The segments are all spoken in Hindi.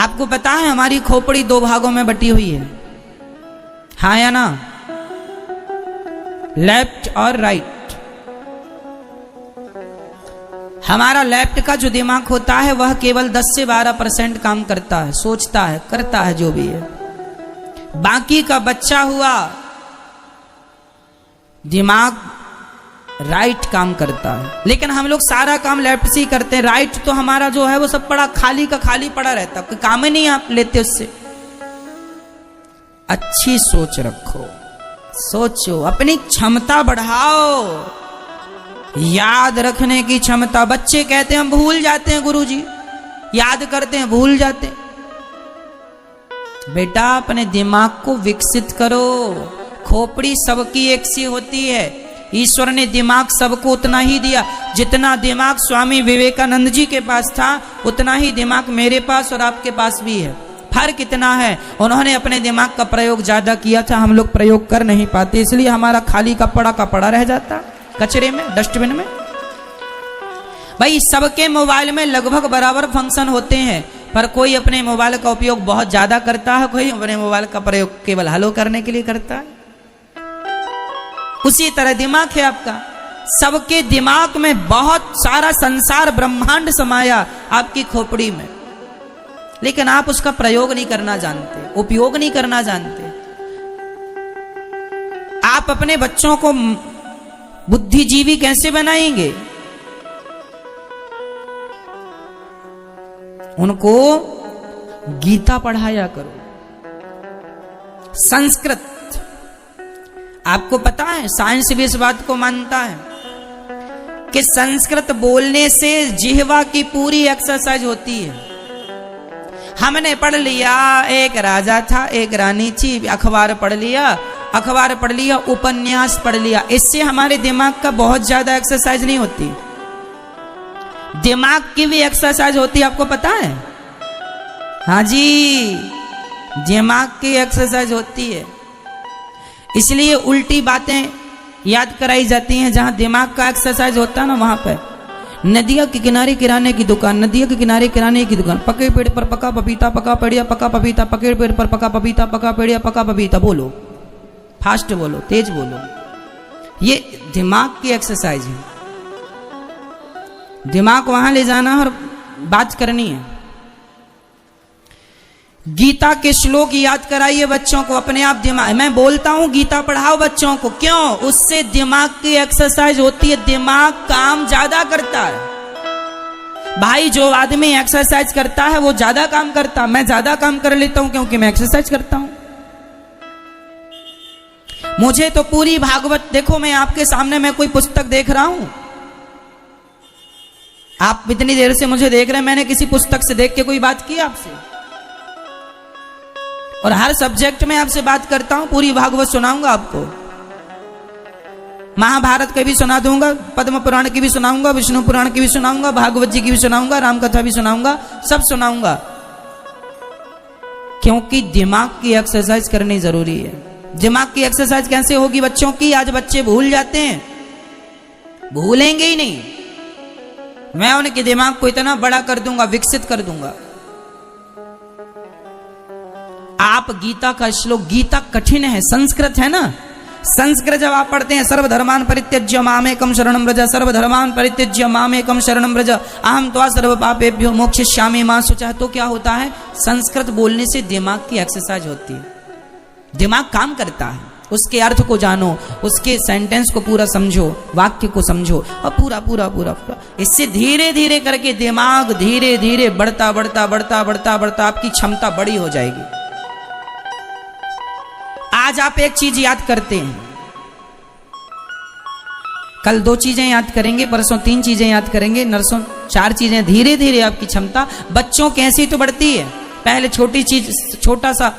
आपको पता है हमारी खोपड़ी 2 भागों में बटी हुई है, हाँ या ना? लेफ्ट और राइट। हमारा लेफ्ट का जो दिमाग होता है वह केवल 10 से 12% काम करता है, सोचता है, करता है जो भी है। बाकी का बच्चा हुआ दिमाग राइट काम करता है। लेकिन हम लोग सारा काम लेफ्ट से ही करते हैं। राइट तो हमारा जो है वो सब पड़ा खाली का खाली पड़ा रहता है, कोई काम ही नहीं आप लेते उससे। अच्छी सोच रखो, सोचो, अपनी क्षमता बढ़ाओ, याद रखने की क्षमता। बच्चे कहते हैं हम भूल जाते हैं गुरुजी, याद करते हैं भूल जाते हैं। बेटा अपने दिमाग को विकसित करो। खोपड़ी सबकी एक सी होती है, ईश्वर ने दिमाग सबको उतना ही दिया। जितना दिमाग स्वामी विवेकानंद जी के पास था उतना ही दिमाग मेरे पास और आपके पास भी है। फर्क इतना है, उन्होंने अपने दिमाग का प्रयोग ज्यादा किया था, हम लोग प्रयोग कर नहीं पाते, इसलिए हमारा खाली का पड़ा रह जाता कचरे में, डस्टबिन में। भाई सबके मोबाइल में लगभग बराबर फंक्शन होते हैं, पर कोई अपने मोबाइल का उपयोग बहुत ज्यादा करता है, कोई अपने मोबाइल का प्रयोग केवल हेलो करने के लिए करता है। उसी तरह दिमाग है आपका। सबके दिमाग में बहुत सारा संसार ब्रह्मांड समाया आपकी खोपड़ी में, लेकिन आप उसका प्रयोग नहीं करना जानते, उपयोग नहीं करना जानते। आप अपने बच्चों को बुद्धिजीवी कैसे बनाएंगे? उनको गीता पढ़ाया करो। संस्कृत, आपको पता है साइंस भी इस बात को मानता है कि संस्कृत बोलने से जिह्वा की पूरी एक्सरसाइज होती है। हमने पढ़ लिया एक राजा था, एक रानी थी, अखबार पढ़ लिया, उपन्यास पढ़ लिया, इससे हमारे दिमाग का बहुत ज्यादा एक्सरसाइज नहीं होती। दिमाग की भी एक्सरसाइज होती है, आपको पता है? हाँ जी, दिमाग की एक्सरसाइज होती है। इसलिए उल्टी बातें याद कराई जाती हैं। जहां दिमाग का एक्सरसाइज होता है ना, वहां पर नदिया के किनारे किराने की दुकान, नदिया के किनारे किराने की दुकान, पके पेड़ पर पका पपीता, पका पेड़िया पका पपीता, पके पेड़ पर पका पपीता, पका पेड़िया पका पपीता। बोलो, फास्ट बोलो, तेज बोलो। ये दिमाग की एक्सरसाइज है। दिमाग वहां ले जाना और बात करनी है। गीता के श्लोक याद कराइए बच्चों को, अपने आप दिमाग। मैं बोलता हूं गीता पढ़ाओ बच्चों को, क्यों? उससे दिमाग की एक्सरसाइज होती है, दिमाग काम ज्यादा करता है। भाई जो आदमी एक्सरसाइज करता है वो ज्यादा काम करता। मैं ज्यादा काम कर लेता हूं क्योंकि मैं एक्सरसाइज करता हूं। मुझे तो पूरी भागवत, देखो मैं आपके सामने मैं कोई पुस्तक देख रहा हूं, आप इतनी देर से मुझे देख रहे हैं, मैंने किसी पुस्तक से देख के कोई बात की आपसे? और हर सब्जेक्ट में आपसे बात करता हूं। पूरी भागवत सुनाऊंगा आपको, महाभारत की भी सुना दूंगा, पद्म पुराण की भी सुनाऊंगा, विष्णु पुराण की भी सुनाऊंगा, भागवत जी की भी सुनाऊंगा, राम कथा भी सुनाऊंगा, सब सुनाऊंगा। क्योंकि दिमाग की एक्सरसाइज करनी जरूरी है। दिमाग की एक्सरसाइज कैसे होगी बच्चों की? आज बच्चे भूल जाते हैं, भूलेंगे ही नहीं। मैं उनके दिमाग को इतना बड़ा कर दूंगा, विकसित कर दूंगा। आप गीता का श्लोक, गीता कठिन है, संस्कृत है ना, संस्कृत जब आप पढ़ते हैं, सर्वधर्मान परित्यज्य मामेकम शरणं व्रज, सर्वधर्मान परित्यज्य मामेकम शरणं व्रज, अहम त्वा सर्व पापेभ्यो मोक्षयिष्यामि मा शुचः। तो क्या होता है? संस्कृत बोलने से दिमाग की एक्सरसाइज होती है, दिमाग काम करता है। उसके अर्थ को जानो, उसके सेंटेंस को पूरा समझो, वाक्य को समझो, और पूरा पूरा पूरा पूरा। इससे धीरे धीरे करके दिमाग धीरे धीरे बढ़ता बढ़ता बढ़ता बढ़ता बढ़ता आपकी क्षमता बड़ी हो जाएगी। आज आप एक चीज याद करते हैं, कल 2 चीजें याद करेंगे, परसों 3 चीजें याद करेंगे, नरसों 4 चीजें। धीरे धीरे आपकी क्षमता बच्चों की ऐसी तो बढ़ती है। पहले छोटी चीज, छोटा सा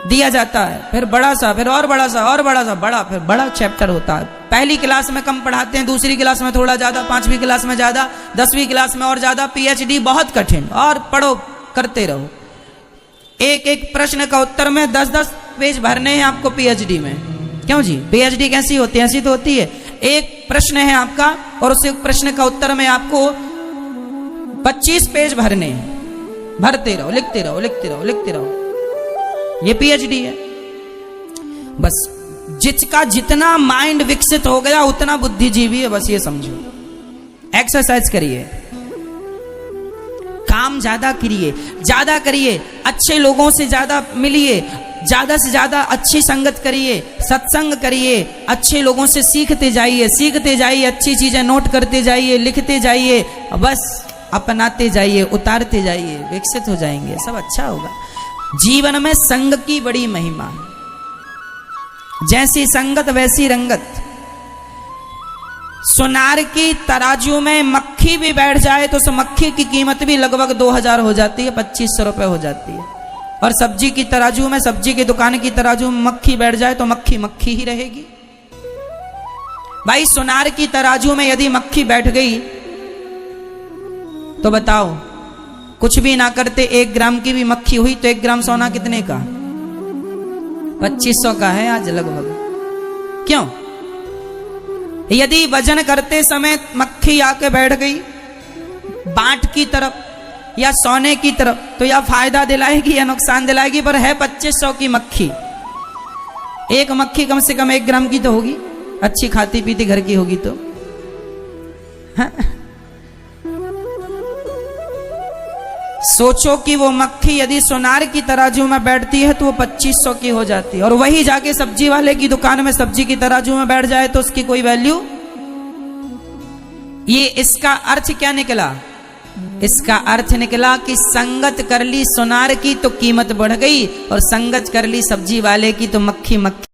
दिया जाता है, फिर बड़ा सा, फिर और बड़ा सा, और बड़ा सा, बड़ा, फिर बड़ा चैप्टर होता है। पहली क्लास में कम पढ़ाते हैं, दूसरी क्लास में थोड़ा ज्यादा, 5वीं क्लास में ज्यादा, 10वीं क्लास में और ज्यादा, PhD बहुत कठिन। और पढ़ो, करते रहो। एक एक प्रश्न का उत्तर में 10-10 पेज भरने हैं आपको PhD में। क्यों जी? PhD कैसी होती है? ऐसी तो होती है, एक प्रश्न है आपका और उस प्रश्न का उत्तर में आपको 25 पेज भरने हैं। भरते रहो, लिखते रहो, लिखते रहो, लिखते रहो। ये पीएचडी है। बस जिसका जितना माइंड विकसित हो गया उतना बुद्धिजीवी है, बस ये समझो। एक्सरसाइज करिए, काम ज्यादा करिए, ज्यादा करिए, अच्छे लोगों से ज्यादा मिलिए, ज्यादा से ज्यादा अच्छी संगत करिए, सत्संग करिए, अच्छे लोगों से सीखते जाइए, सीखते जाइए, अच्छी चीजें नोट करते जाइए, लिखते जाइए, बस अपनाते जाइए, उतारते जाइए, विकसित हो जाएंगे, सब अच्छा होगा। जीवन में संग की बड़ी महिमा है। जैसी संगत वैसी रंगत। सोनार की तराजू में मक्खी भी बैठ जाए तो उस मक्खी की कीमत भी लगभग 2000 हो जाती है, 2500 रुपए हो जाती है। और सब्जी की तराजू में, सब्जी की दुकान की तराजू में मक्खी बैठ जाए तो मक्खी मक्खी ही रहेगी। भाई सोनार की तराजू में यदि मक्खी बैठ गई तो बताओ, कुछ भी ना करते 1 ग्राम की भी मक्खी हुई तो 1 ग्राम सोना कितने का? 2500 का है आज लगभग। क्यों? यदि वजन करते समय मक्खी आके बैठ गई बाट की तरफ या सोने की तरफ तो या फायदा दिलाएगी या नुकसान दिलाएगी, पर है 2500 की मक्खी। एक मक्खी कम से कम 1 ग्राम की तो होगी, अच्छी खाती पीती घर की होगी तो। हाँ? सोचो कि वो मक्खी यदि सोनार की तराजू में बैठती है तो वो 2500 की हो जाती है, और वही जाके सब्जी वाले की दुकान में सब्जी की तराजू में बैठ जाए तो उसकी कोई वैल्यू। ये इसका अर्थ क्या निकला? इसका अर्थ निकला कि संगत कर ली सोनार की तो कीमत बढ़ गई, और संगत कर ली सब्जी वाले की तो मक्खी मक्खी